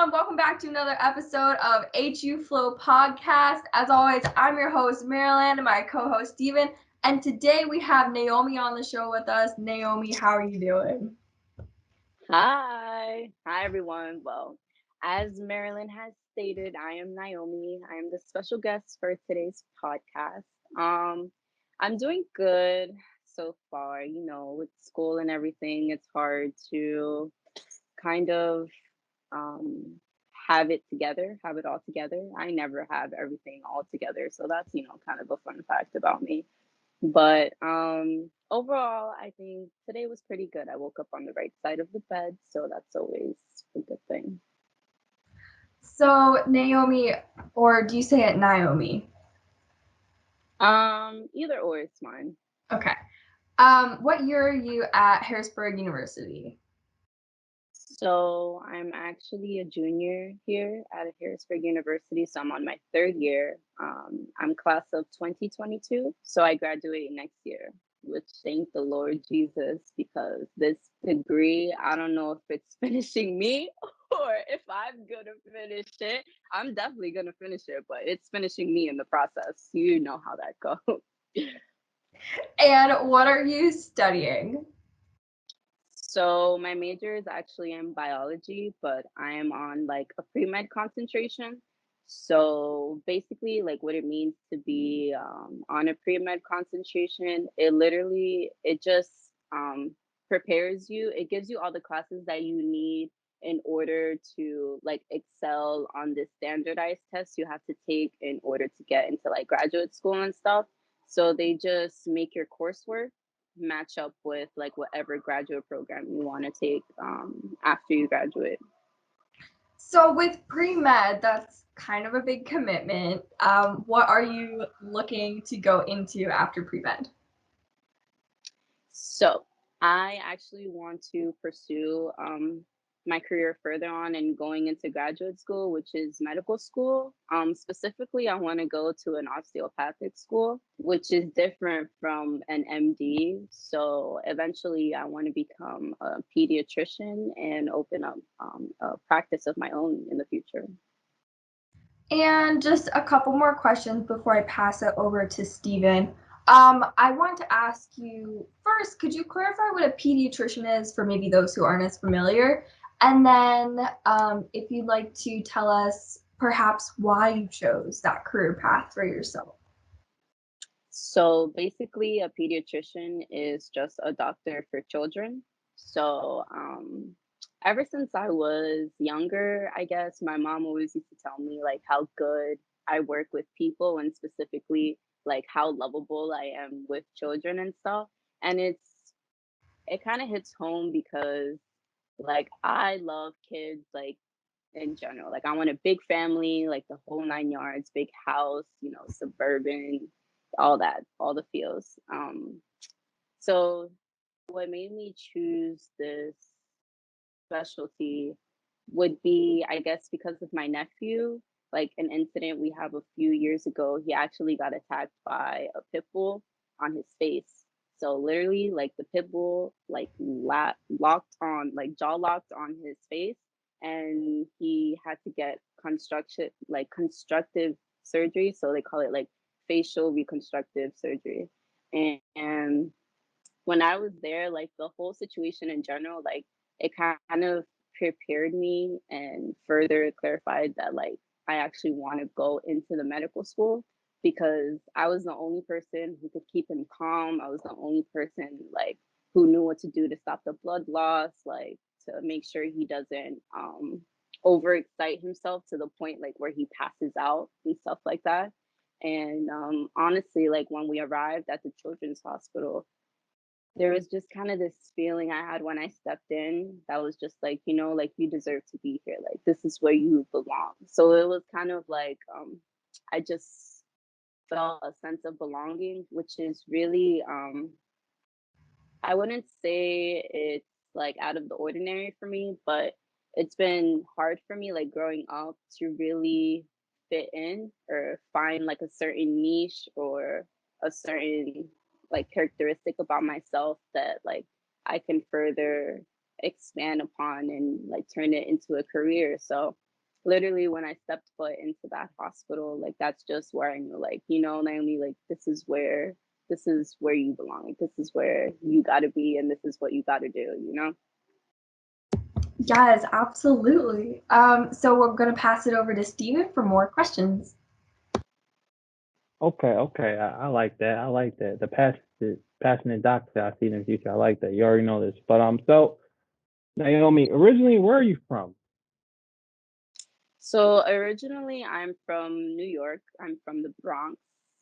everyone. Welcome back to another episode of HU Flow Podcast. As always, I'm your host, Marilyn, and my co-host, Steven. And today we have Naomi on the show with us. Naomi, how are you doing? Hi. Hi, everyone. Well, as Marilyn has stated, I am Naomi. I am the special guest for today's podcast. Um, I'm doing good so far. With school and everything, it's hard to kind of um, have it all together. I never have everything all together. So that's, kind of a fun fact about me. But overall, I think today was pretty good. I woke up on the right side of the bed, so that's always a good thing. So, Naomi, or do you say it Naomi? Either or is fine. Okay. What year are you at Harrisburg University? So I'm actually a junior here at Harrisburg University, so I'm on my third year. I'm class of 2022, so I graduate next year, which thank the Lord Jesus, because this degree, I don't know if it's finishing me or if I'm gonna finish it. I'm definitely gonna finish it, but it's finishing me in the process. You know how that goes. And what are you studying? So my major is actually in biology, but I am on like a pre-med concentration. So basically, like what it means to be on a pre-med concentration, it just prepares you. It gives you all the classes that you need in order to like excel on this standardized test you have to take in order to get into like graduate school and stuff. So they just make your coursework match up with like whatever graduate program you want to take after you graduate. So, with pre-med, that's kind of a big commitment. What are you looking to go into after pre-med? So I actually want to pursue my career further on and going into graduate school, which is medical school. Specifically, I want to go to an osteopathic school, which is different from an MD. So eventually, I want to become a pediatrician and open up a practice of my own in the future. And just a couple more questions before I pass it over to Steven. I want to ask you first, could you clarify what a pediatrician is for maybe those who aren't as familiar? And then if you'd like to tell us perhaps why you chose that career path for yourself. So basically, a pediatrician is just a doctor for children. So ever since I was younger, I guess my mom always used to tell me like how good I work with people and specifically like how lovable I am with children and stuff. And it kind of hits home because like I love kids like in general. Like I want a big family, like the whole nine yards, big house, suburban, all that, all the feels. So what made me choose this specialty would be, I guess, because of my nephew, like an incident we have a few years ago. He actually got attacked by a pit bull on his face. So literally, like the pit bull, like locked on, like jaw locked on his face, and he had to get constructive surgery. So they call it like facial reconstructive surgery. And when I was there, like the whole situation in general, like it kind of prepared me and further clarified that like I actually want to go into the medical school because I was the only person who could keep him calm. I was the only person like who knew what to do to stop the blood loss, like to make sure he doesn't overexcite himself to the point like where he passes out and stuff like that. And honestly, like when we arrived at the children's hospital, there was just kind of this feeling I had when I stepped in that was just like, like you deserve to be here. Like this is where you belong. So it was kind of like I just felt a sense of belonging, which is really I wouldn't say it's like out of the ordinary for me, but it's been hard for me like growing up to really fit in or find like a certain niche or a certain like characteristic about myself that like I can further expand upon and like turn it into a career. So literally when I stepped foot into that hospital, like that's just where I knew, like, you know, Naomi, like this is where you belong. Like this is where you gotta be and this is what you gotta do, you know? Yes, absolutely. So we're gonna pass it over to Steven for more questions. Okay, okay. I like that. I like that. The passionate doctor I see in the future. I like that. You already know this. But so Naomi, originally where are you from? So originally I'm from New York. I'm from the Bronx,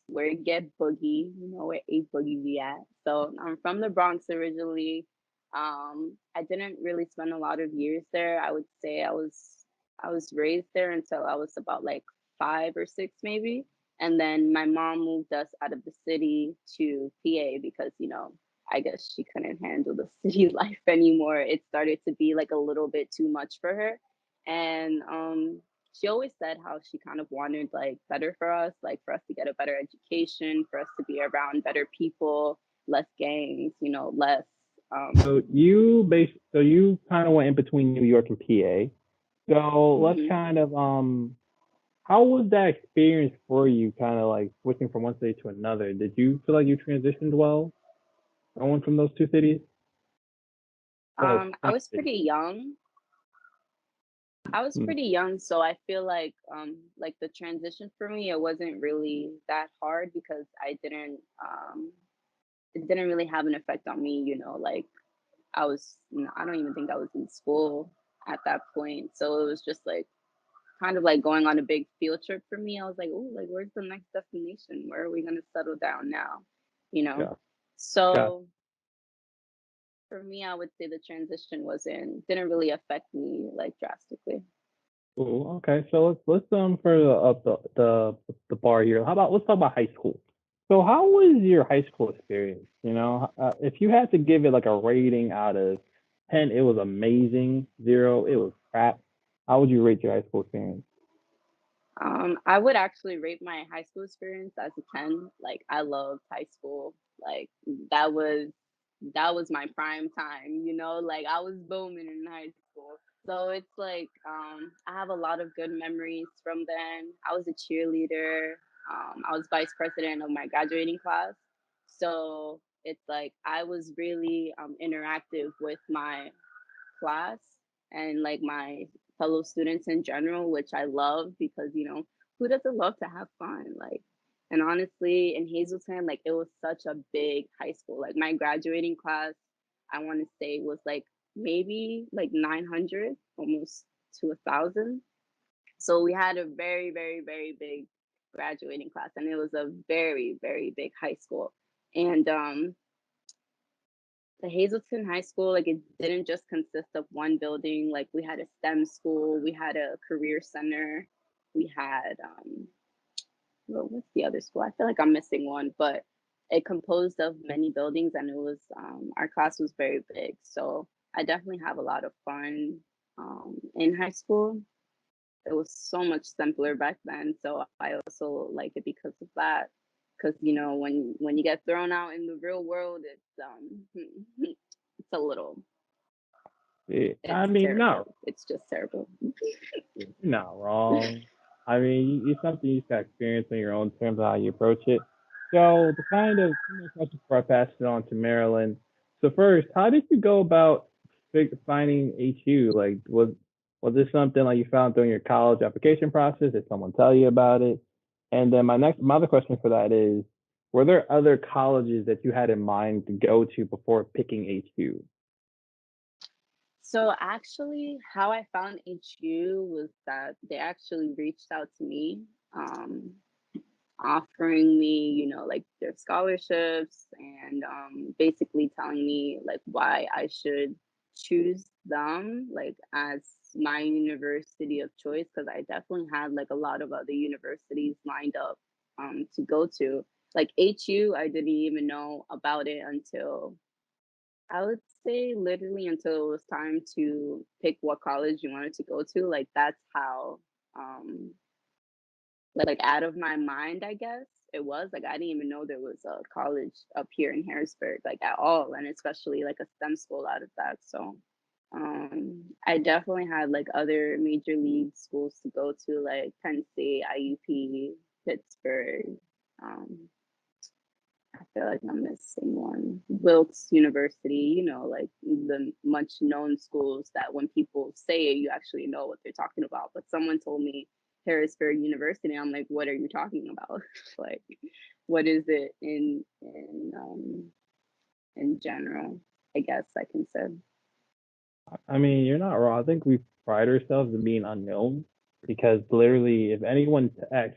where it get boogie, you know, where A Boogie be at. So I'm from the Bronx originally. I didn't really spend a lot of years there. I would say I was raised there until I was about like 5 or 6 maybe. And then my mom moved us out of the city to PA because, you know, I guess she couldn't handle the city life anymore. It started to be like a little bit too much for her. And she always said how she kind of wanted like better for us, like for us to get a better education, for us to be around better people, less gangs, you know, less. So so you kind of went in between New York and PA. So let's Mhm. kind of how was that experience for you, kind of like switching from one city to another? Did you feel like you transitioned well going from those two cities? The I same was city. pretty young. I was Mm. pretty young, so I feel like the transition for me, it wasn't really that hard because it didn't really have an effect on me, you know, like I don't even think I was in school at that point. So it was just like kind of like going on a big field trip for me. I was like, oh, like where's the next destination? Where are we gonna settle down now? You know? Yeah. Yeah. So for me, I would say the transition wasn't didn't really affect me like drastically. Cool. Okay. So let's for the bar here. How about let's talk about high school. So how was your high school experience? You know, if you had to give it like a rating out of 10, it was amazing. 0, it was crap. How would you rate your high school experience? I would actually rate my high school experience as a 10. Like I loved high school. Like that was that was my prime time, you know, like I was booming in high school. So it's like I have a lot of good memories from then. I was a cheerleader. I was vice president of my graduating class. So it's like I was really interactive with my class and like my fellow students in general, which I love because, you know, who doesn't love to have fun? Like, and honestly, in Hazleton, like it was such a big high school. Like my graduating class, I want to say was like maybe like 900, almost to 1,000. So we had a very, very, very big graduating class, and it was a very, very big high school. And the Hazleton High School, like it didn't just consist of one building. Like we had a STEM school, we had a career center, we had well, what's the other school? I feel like I'm missing one, but it composed of many buildings, and it was our class was very big. So I definitely have a lot of fun in high school. It was so much simpler back then, so I also like it because of that. Because you know, when you get thrown out in the real world, it's a little Yeah, I it's mean, no, terrible. It's just terrible. you're not wrong. I mean, it's something you just got to experience on your own in terms of how you approach it. So the kind of question before I pass it on to Marilyn. So first, how did you go about finding HU? Like, was this something like you found during your college application process? Did someone tell you about it? And then my other question for that is, were there other colleges that you had in mind to go to before picking HU? So actually, how I found HU was that they actually reached out to me, um, offering me, you know, like their scholarships and basically telling me like why I should choose them like as my university of choice because I definitely had like a lot of other universities lined up to go to. Like HU, I didn't even know about it until I would say literally until it was time to pick what college you wanted to go to. Like that's how um like out of my mind, I guess it was like I didn't even know there was a college up here in Harrisburg like at all, and especially like a STEM school out of that. So I definitely had like other major league schools to go to, like Penn State, IUP, Pittsburgh. Um, I feel like I'm missing one. Wilkes University, like the much known schools that when people say it, you actually know what they're talking about. But someone told me Harrisburg University. I'm like, what are you talking about? Like, what is it in general? I guess I can say. I mean, you're not wrong. I think we pride ourselves in being unknown because literally, if anyone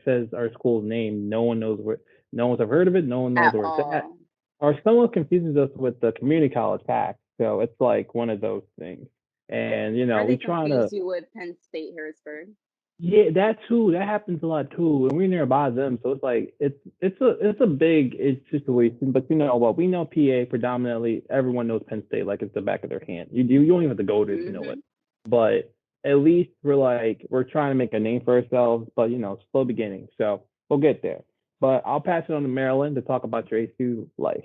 says our school's name, no one knows where, no one's ever heard of it, no one knows At where it's at, all. or someone confuses us with the community college pack. So it's like one of those things. And Or we they trying confuse to, you with Penn State Harrisburg. yeah, that too. That happens a lot too, and we're nearby them, so it's like it's a big situation. But you know what? We know PA predominantly. Everyone knows Penn State like it's the back of their hand. You don't even have to go there to know it. But at least we're trying to make a name for ourselves. But slow beginning, so we'll get there. But I'll pass it on to Marilyn to talk about your ACU life.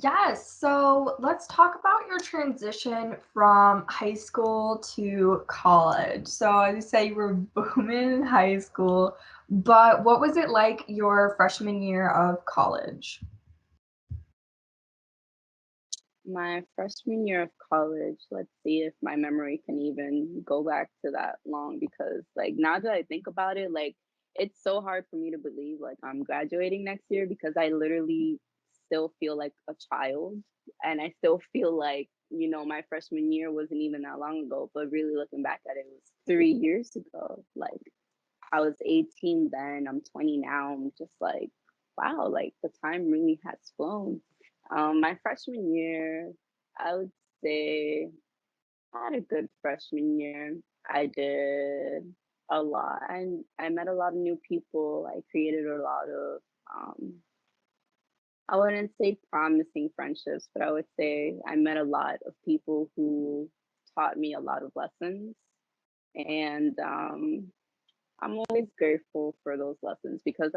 Yes, so let's talk about your transition from high school to college. So as you say, you were booming in high school, but what was it like your freshman year of college? My freshman year of college, let's see if my memory can even go back to that long, because like now that I think about it, like it's so hard for me to believe like I'm graduating next year, because I literally still feel like a child, and I still feel like, my freshman year wasn't even that long ago, but really looking back at it, it was 3 years ago. Like I was 18 then, I'm 20 now. I'm just like, wow, like the time really has flown. My freshman year, I would say I had a good freshman year. I did a lot. I met a lot of new people. I created a lot of, um, I wouldn't say promising friendships, but I would say I met a lot of people who taught me a lot of lessons. And I'm always grateful for those lessons, because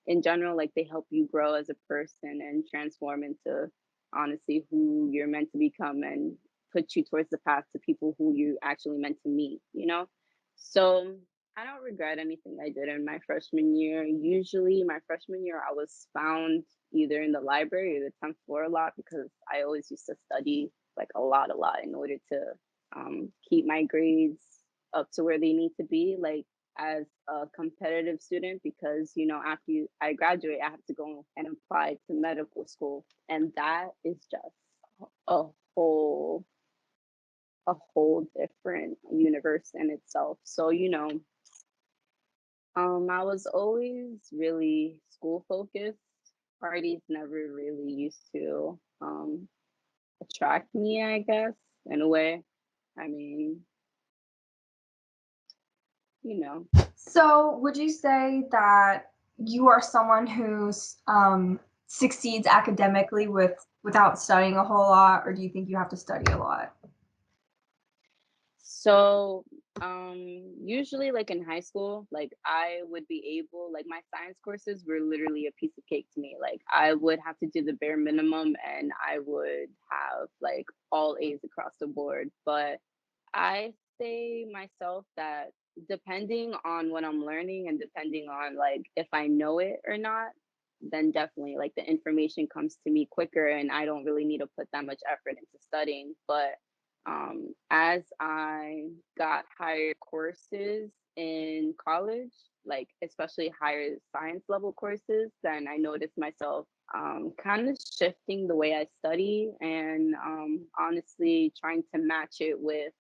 in general, like they help you grow as a person and transform into honestly who you're meant to become, and put you towards the path to people who you actually meant to meet. So I don't regret anything I did in my freshman year. Usually my freshman year, I was found either in the library or the 10th floor a lot, because I always used to study like a lot in order to keep my grades up to where they need to be. Like as a competitive student, because after I graduate, I have to go and apply to medical school, and that is just a whole a whole different universe in itself. So I was always really school focused. Parties never really used to attract me, I guess, in a way. I mean, you know. So would you say that you are someone who succeeds academically without studying a whole lot, or do you think you have to study a lot? So, usually like in high school, like I would be able, like my science courses were literally a piece of cake to me. Like I would have to do the bare minimum, and I would have like all A's across the board. But I say myself that depending on what I'm learning, and depending on like if I know it or not, then definitely like the information comes to me quicker, and I don't really need to put that much effort into studying. But as I got higher courses in college, like especially higher science level courses, then I noticed myself kind of shifting the way I study, and honestly trying to match it with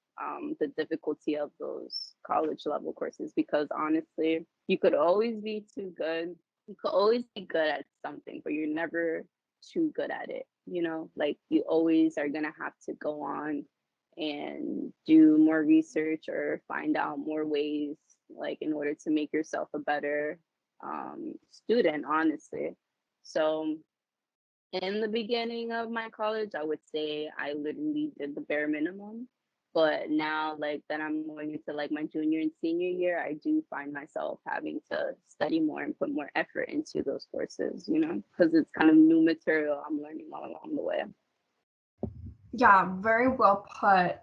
the difficulty of those college level courses. Because honestly, you could always be too good. You could always be good at something, but you're never too good at it. Like you always are going to have to go on and do more research or find out more ways, like in order to make yourself a better student, honestly. So in the beginning of my college, I would say I literally did the bare minimum. But now, like that I'm going into like my junior and senior year, I do find myself having to study more and put more effort into those courses, because it's kind of new material I'm learning all along the way. Yeah, very well put.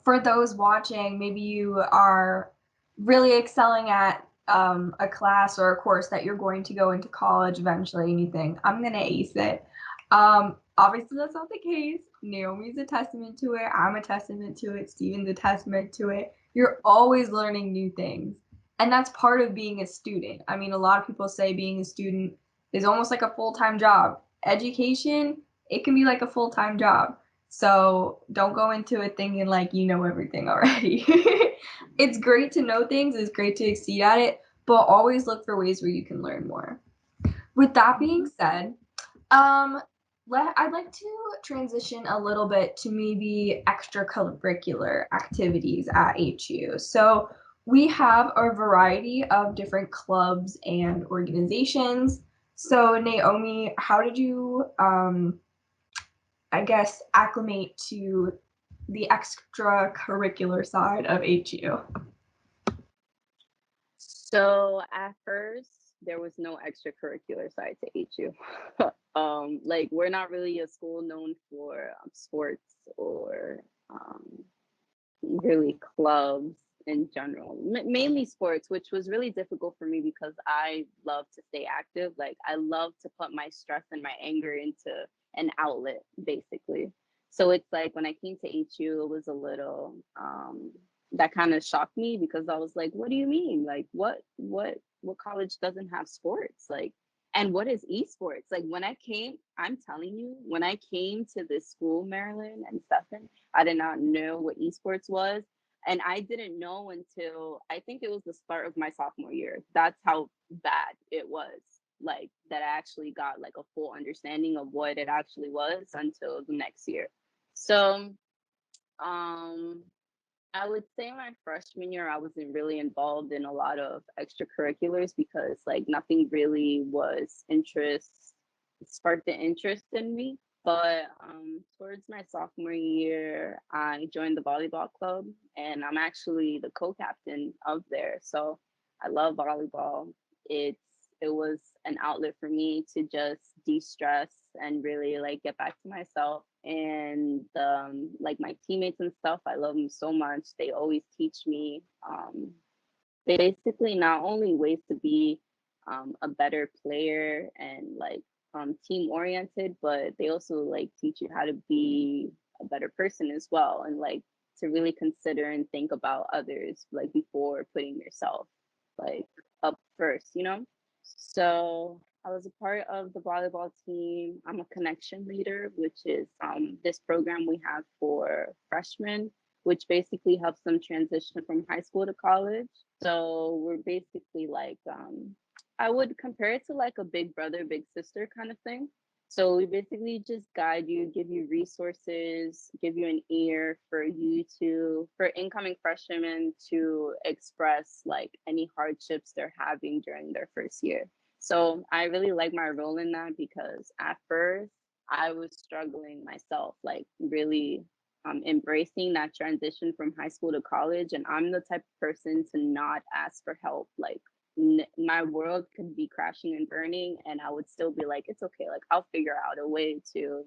For those watching, maybe you are really excelling at a class or a course that you're going to go into college eventually, and you think, I'm gonna ace it. Obviously, that's not the case. Naomi's a testament to it. I'm a testament to it. Steven's a testament to it. You're always learning new things. And that's part of being a student. I mean, a lot of people say being a student is almost like a full-time job. Education, it can be like a full-time job. So don't go into it thinking like you know everything already. It's great to know things, it's great to exceed at it, but always look for ways where you can learn more. With that being said, um, I'd like to transition a little bit to maybe extracurricular activities at HU. So we have a variety of different clubs and organizations. So Naomi, how did you I guess, acclimate to the extracurricular side of HU? So at first, there was no extracurricular side to HU. Like we're not really a school known for sports or really clubs in general, mainly sports, which was really difficult for me because I love to stay active. Like I love to put my stress and my anger into an outlet, basically. So it's like when I came to HU, it was a little that kind of shocked me because I was like, what do you mean? Like what college doesn't have sports? Like, and what is esports? Like when I came, I'm telling you, when I came to this school, Marilyn and Stefan, I did not know what esports was. And I didn't know until I think it was the start of my sophomore year. That's how bad it was. Like that I actually got like a full understanding of what it actually was until the next year. So um I would say my freshman year, I wasn't really involved in a lot of extracurriculars because like nothing really was sparked the interest in me. But towards my sophomore year, I joined the volleyball club and I'm actually the co-captain of there. So I love volleyball. It's it was an outlet for me to just de-stress and really like get back to myself. And like my teammates and stuff, I love them so much. They always teach me basically not only ways to be a better player and like team oriented, but they also like teach you how to be a better person as well, and like to really consider and think about others like before putting yourself like up first, you know? So I was a part of the volleyball team. I'm a connection leader, which is this program we have for freshmen, which basically helps them transition from high school to college. So we're basically like, I would compare it to like a big brother, big sister kind of thing. So we basically just guide you, give you resources, give you an ear for you to, for incoming freshmen to express like any hardships they're having during their first year. So I really like my role in that because at first I was struggling myself, like really embracing that transition from high school to college. And I'm the type of person to not ask for help. Like my world could be crashing and burning, and I would still be like, it's okay. Like I'll figure out a way to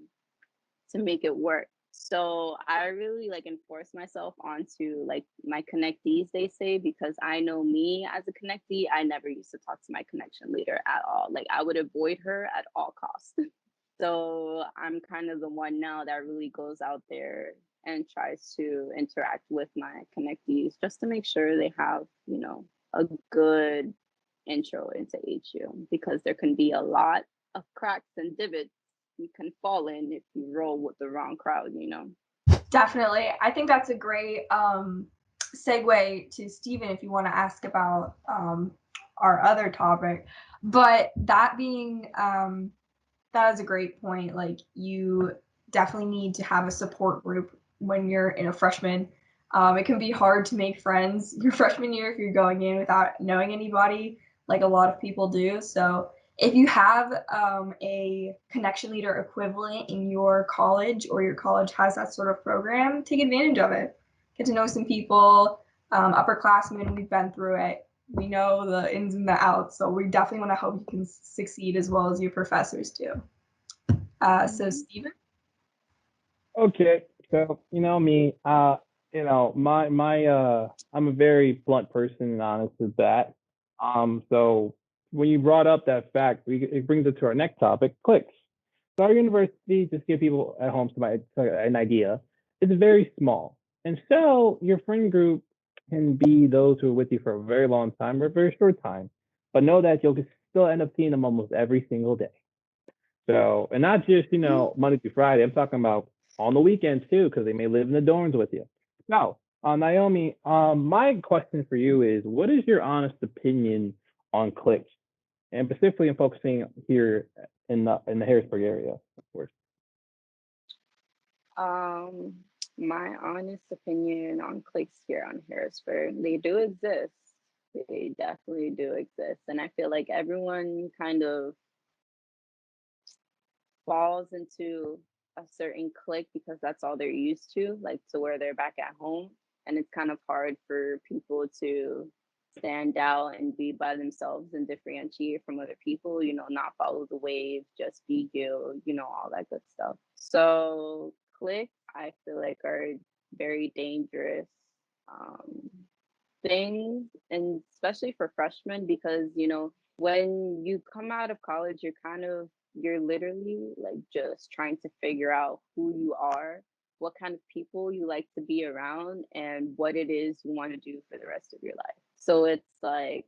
make it work. So I really like enforce myself onto like my connectees, they say, because I know me as a connectee, I never used to talk to my connection leader at all. Like I would avoid her at all costs. So I'm kind of the one now that really goes out there and tries to interact with my connectees just to make sure they have, you know, a good intro into HU, because there can be a lot of cracks and divots you can fall in if you roll with the wrong crowd, you know? Definitely. I think that's a great segue to Stephen if you want to ask about our other topic. But that being, that is a great point. Like, you definitely need to have a support group when you're in a freshman. It can be hard to make friends your freshman year if you're going in without knowing anybody, like a lot of people do. So if you have a connection leader equivalent in your college, or your college has that sort of program, take advantage of it. Get to know some people. Upperclassmen, we've been through it. We know the ins and the outs, so we definitely want to hope you can succeed as well as your professors do. So Stephen? Okay. So, you know me, I'm a very blunt person and honest with that. So when you brought up that fact, it brings us to our next topic, clicks. So our university, just to give people at home an idea, is very small. And so your friend group can be those who are with you for a very long time or a very short time. But know that you'll still end up seeing them almost every single day. So, and not just, Monday through Friday. I'm talking about on the weekends too, because they may live in the dorms with you. Now, Naomi, my question for you is, what is your honest opinion on clicks, and specifically in focusing here in the Harrisburg area, of course. Um, my honest opinion on cliques here on Harrisburg, they do exist. They definitely do exist. And I feel like everyone kind of falls into a certain clique because that's all they're used to, like to where they're back at home. And it's kind of hard for people to stand out and be by themselves and differentiate from other people, not follow the wave, just be you, all that good stuff. So cliques, I feel like are very dangerous um, things, and especially for freshmen, because when you come out of college, you're literally like just trying to figure out who you are, what kind of people you like to be around, and what it is you want to do for the rest of your life. So it's like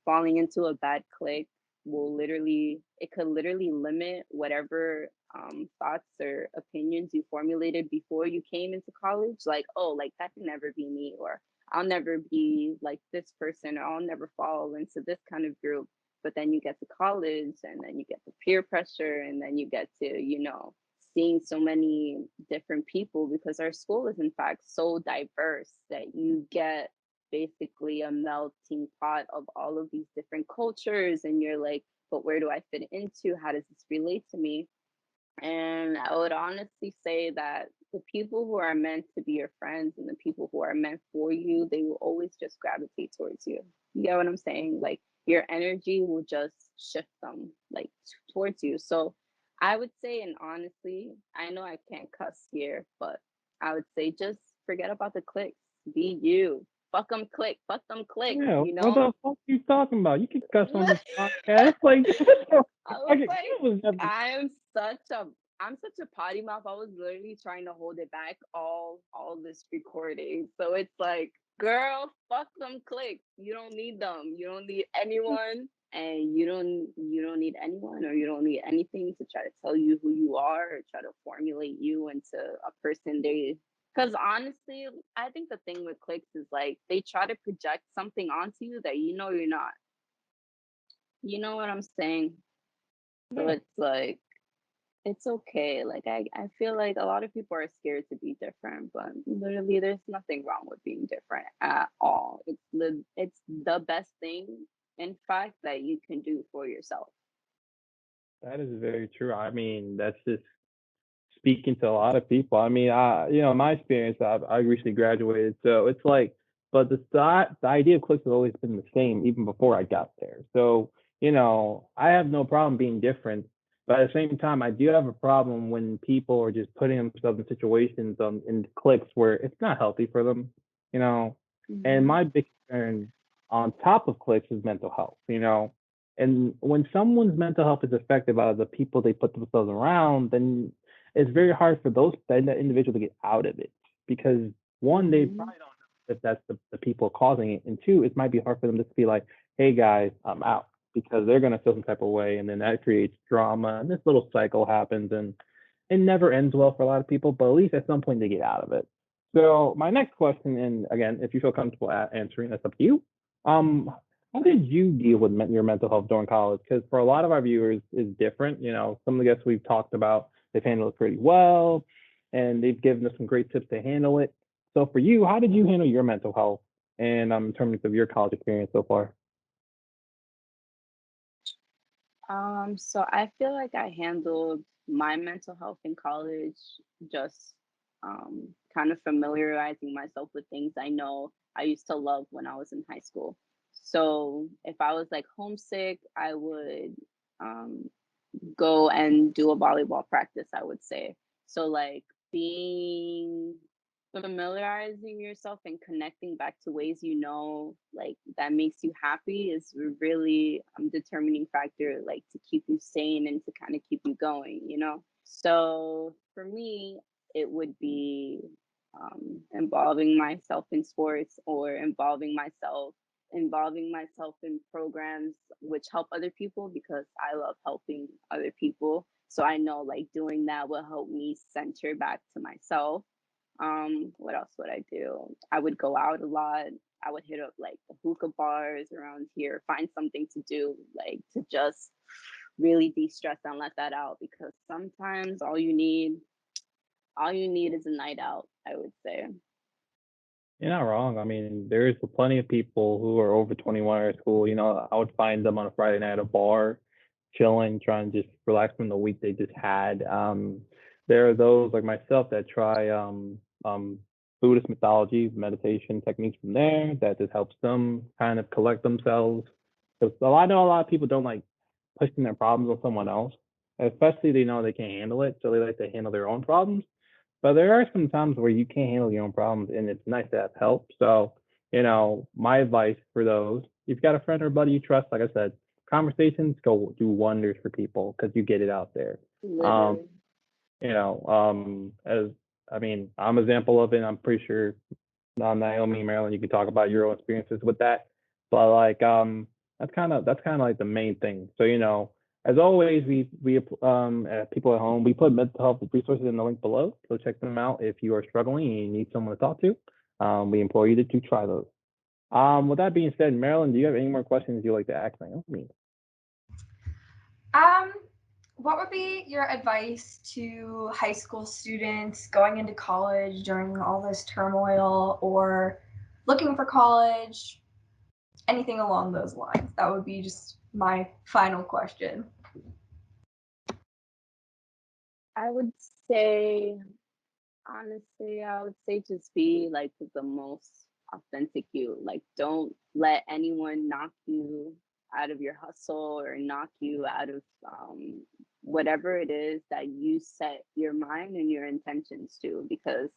falling into a bad clique it could literally limit whatever thoughts or opinions you formulated before you came into college, like, oh, like that can never be me, or I'll never be like this person, or I'll never fall into this kind of group. But then you get to college, and then you get the peer pressure, and then you get to, seeing so many different people, because our school is in fact so diverse that you get basically a melting pot of all of these different cultures. And you're like, but where do I fit into? How does this relate to me? And I would honestly say that the people who are meant to be your friends and the people who are meant for you, they will always just gravitate towards you. You get what I'm saying? Like your energy will just shift them like towards you. So I would say, and honestly, I know I can't cuss here, but I would say just forget about the clicks. Be you. Fuck them click. Fuck them click. Yeah, what the fuck you talking about? You can cuss on this podcast, like I I was can, like, it was never. I'm such a potty mouth. I was literally trying to hold it back all this recording. So it's like, girl, fuck them clicks. You don't need them. You don't need anyone, and you don't need anyone, or you don't need anything to try to tell you who you are, or try to formulate you into a person they. Because honestly, I think the thing with clicks is like they try to project something onto you that you're not. You know what I'm saying? So Yeah, it's like, it's okay. Like I feel like a lot of people are scared to be different, but literally there's nothing wrong with being different at all. It's the best thing, in fact, that you can do for yourself. that is very true. I mean, that's just speaking to a lot of people. I mean, in my experience, I recently graduated, so it's like, but the idea of clicks has always been the same even before I got there. So I have no problem being different, but at the same time, I do have a problem when people are just putting themselves in situations in clicks where it's not healthy for them. You know, and Mm-hmm. my big concern on top of clicks is mental health. And when someone's mental health is affected by the people they put themselves around, then it's very hard for that individual to get out of it, because one, they Mm-hmm. probably don't know if that's the people causing it, and two, it might be hard for them just to be like, hey guys, I'm out, because they're going to feel some type of way, and then that creates drama, and this little cycle happens, and it never ends well for a lot of people, but at least at some point they get out of it. So my next question, and again, if you feel comfortable answering, that's up to you. um how did you deal with your mental health during college? Because for a lot of our viewers, is different. Some of the guests we've talked about, they've handled it pretty well, and they've given us some great tips to handle it. So for you, how did you handle your mental health, and in terms of your college experience so far? So I feel like I handled my mental health in college just kind of familiarizing myself with things I know I used to love when I was in high school. So if I was like homesick, I would um, go and do a volleyball practice, I would say. So like being familiarizing yourself and connecting back to ways like that makes you happy is really determining factor, like to keep you sane and to kind of keep you going. So for me, it would be involving myself in sports, or involving myself in programs which help other people, because I love helping other people. So I know like doing that will help me center back to myself. What else would I do? I would go out a lot. I would hit up like the hookah bars around here, find something to do, like to just really de-stress and let that out, because sometimes all you need is a night out, I would say. You're not wrong. I mean, there's plenty of people who are over 21 at school. I would find them on a Friday night at a bar, chilling, trying to just relax from the week they just had. There are those like myself that try Buddhist mythology, meditation techniques from there that just helps them kind of collect themselves. Because I know a lot of people don't like pushing their problems on someone else, especially they know they can't handle it, so they like to handle their own problems. But there are some times where you can't handle your own problems, and it's nice to have help. So, my advice for those, if you've got a friend or buddy you trust, like I said, conversations go do wonders for people because you get it out there. Um, Literally. as I mean, I'm an example of it. I'm pretty sure Naomi, Marilyn, you can talk about your own experiences with that. But like that's kind of like the main thing. So as always, we people at home, we put mental health resources in the link below. So check them out if you are struggling and you need someone to talk to. We implore you to try those. With that being said, Marilyn, do you have any more questions you'd like to ask Naomi? Um, what would be your advice to high school students going into college during all this turmoil, or looking for college? Anything along those lines. That would be just my final question. I would say, honestly, I would say just be like the most authentic you. Like, don't let anyone knock you out of your hustle or knock you out of whatever it is that you set your mind and your intentions to, because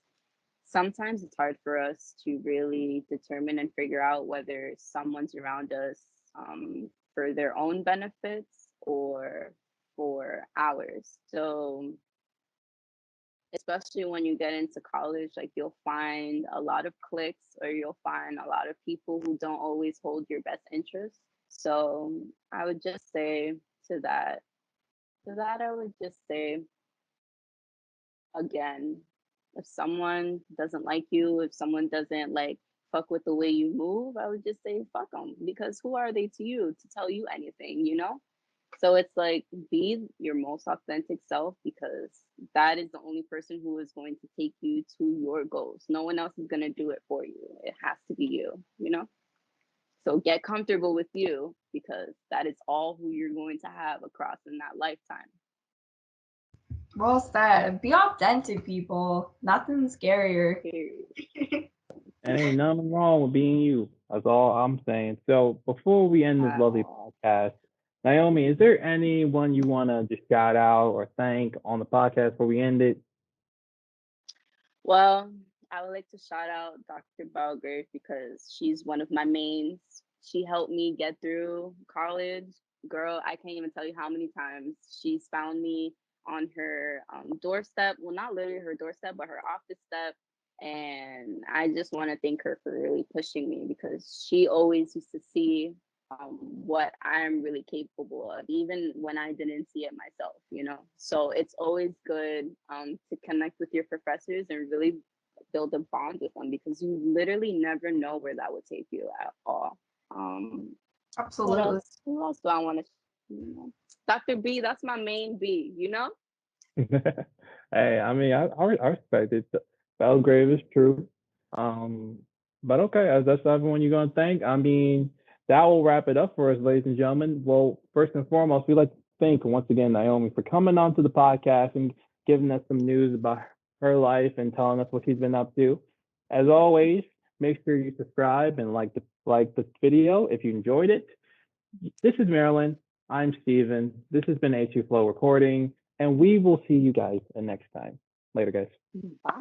sometimes it's hard for us to really determine and figure out whether someone's around us for their own benefits or for ours. So especially when you get into college, like you'll find a lot of cliques, or you'll find a lot of people who don't always hold your best interests. So I would just say to that, I would just say again, if someone doesn't like you, if someone doesn't like fuck with the way you move, I would just say fuck them, because who are they to you to tell you anything? So it's like, be your most authentic self, because that is the only person who is going to take you to your goals. No one else is going to do it for you. It has to be you. So get comfortable with you, because that is all who you're going to have across in that lifetime. Well said. Be authentic, people. Nothing scarier. Period. And ain't nothing wrong with being you. That's all I'm saying. So before we end this lovely podcast, Naomi, is there anyone you want to just shout out or thank on the podcast before we end it? Well, I would like to shout out Dr. Belgrave, because she's one of my mains. She helped me get through college. Girl, I can't even tell you how many times she's found me on her doorstep. Well, not literally her doorstep, but her office step. And I just want to thank her for really pushing me, because she always used to see what I'm really capable of, even when I didn't see it myself. So it's always good to connect with your professors and really build a bond with them, because you literally never know where that would take you at all. What Absolutely. else? Who else do I want to? Dr. B, that's my main B. Hey, I mean, I respect it. Belgrave is true. Um, but okay, as that's everyone you're gonna thank. I mean, that will wrap it up for us, ladies and gentlemen. Well, first and foremost, we'd like to thank once again Naomi for coming on to the podcast and giving us some news about her life and telling us what she's been up to. As always, make sure you subscribe and like the video if you enjoyed it. This is Marilyn. I'm Steven. This has been A2 Flow Recording, and we will see you guys next time. Later, guys. Bye.